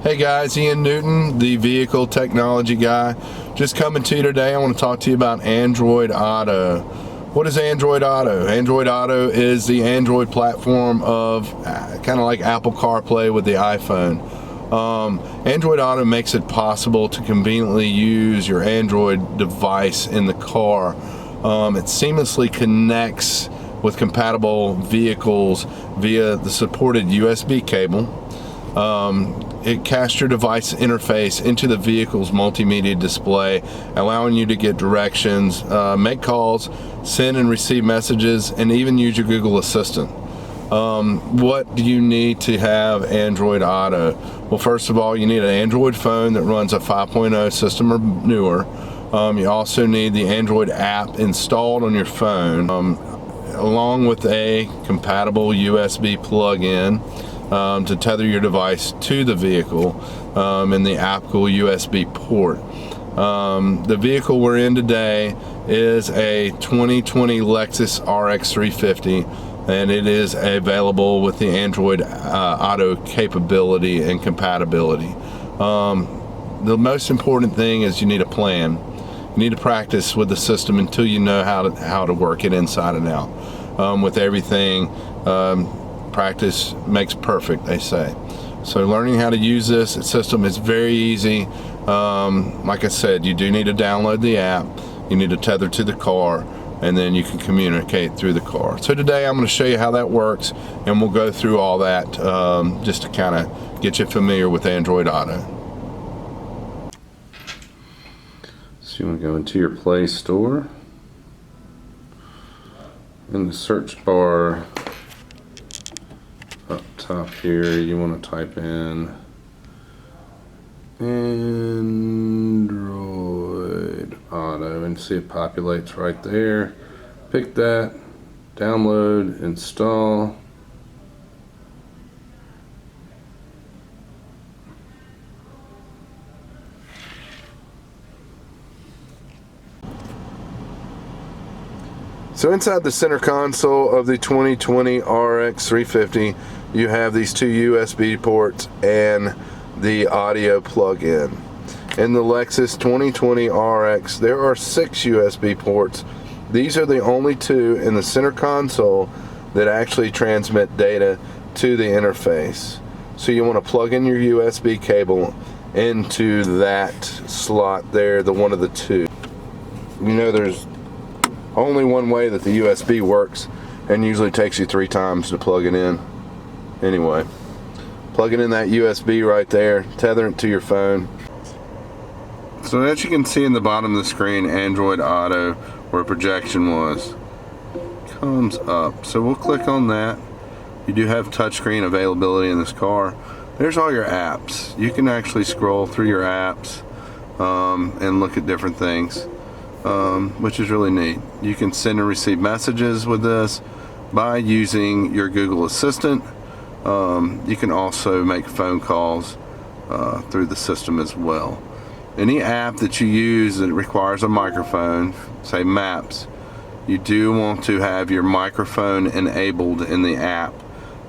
Hey guys, Ian Newton, the vehicle technology guy. Just coming to you today. I want to talk to you about Android Auto. What is Android Auto? Android Auto is the Android platform of kind of like Apple CarPlay with the iPhone. Android Auto makes it possible to conveniently use your Android device in the car. It seamlessly connects with compatible vehicles via the supported USB cable. It casts your device interface into the vehicle's multimedia display, allowing you to get directions, make calls, send and receive messages, and even use your Google Assistant. What do you need to have Android Auto? Well, first of all, you need an Android phone that runs a 5.0 system or newer. You also need the Android app installed on your phone, along with a compatible USB plug-in to tether your device to the vehicle, and the Apple USB port. The vehicle we're in today is a 2020 Lexus RX 350, and it is available with the Android Auto capability and compatibility. The most important thing is you need a plan. You need to practice with the system until you know how to work it inside and out. With everything, practice makes perfect, they say. So learning how to use this system is very easy. Like I said, you do need to download the app, you need to tether to the car, and then you can communicate through the car. So today I'm going to show you how that works, and we'll go through all that just to kind of get you familiar with Android Auto. So you want to go into your Play Store. In the search bar up top here, you want to type in Android Auto and see it populates right there. Pick that, download, install. So inside the center console of the 2020 RX 350, you have these two USB ports and the audio plug-in. In the Lexus 2020 RX, there are 6 USB ports. These are the only two in the center console that actually transmit data to the interface. So you want to plug in your USB cable into that slot there, the one of the two. You know, there's only one way that the USB works, and usually takes you 3 times to plug it in. Anyway, plug it in that USB right there, tether it to your phone. So as you can see in the bottom of the screen, Android Auto, where projection was, comes up. So we'll click on that. You do have touchscreen availability in this car. There's all your apps. You can actually scroll through your apps and look at different things. Which is really neat. You can send and receive messages with this by using your Google Assistant. You can also make phone calls through the system as well. Any app that you use that requires a microphone, say Maps, you do want to have your microphone enabled in the app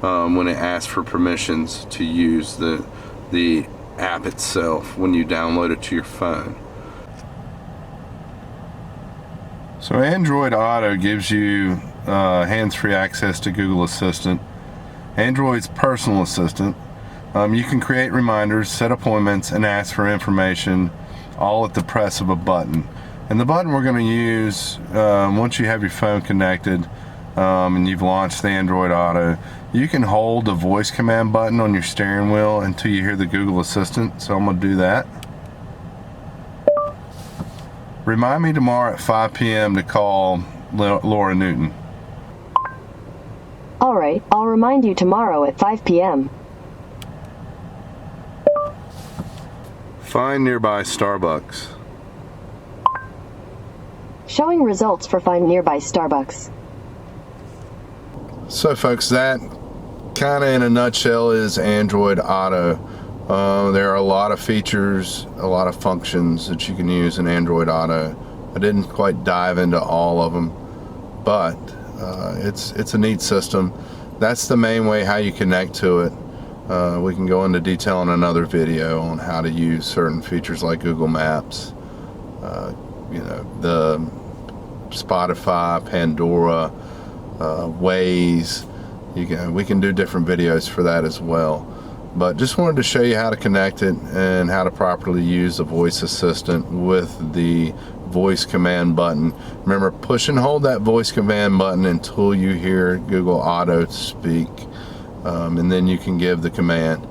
when it asks for permissions to use the app itself when you download it to your phone. So Android Auto gives you hands-free access to Google Assistant, Android's personal assistant. You can create reminders, set appointments, and ask for information all at the press of a button. And the button we're going to use, once you have your phone connected and you've launched the Android Auto, you can hold the voice command button on your steering wheel until you hear the Google Assistant. So I'm going to do that. Remind me tomorrow at 5 p.m. to call Laura Newton. All right, I'll remind you tomorrow at 5 p.m. Find nearby Starbucks. Showing results for find nearby Starbucks. So folks, that kind of in a nutshell is Android Auto. There are a lot of features, a lot of functions that you can use in Android Auto. I didn't quite dive into all of them, but it's a neat system. That's the main way how you connect to it. We can go into detail in another video on how to use certain features like Google Maps, the Spotify, Pandora, Waze. We can do different videos for that as well. But just wanted to show you how to connect it and how to properly use the voice assistant with the voice command button. Remember, push and hold that voice command button until you hear Google Auto speak, and then you can give the command.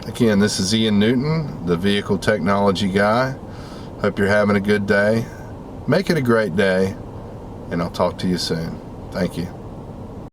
Again, this is Ian Newton, the vehicle technology guy. Hope you're having a good day. Make it a great day, and I'll talk to you soon. Thank you.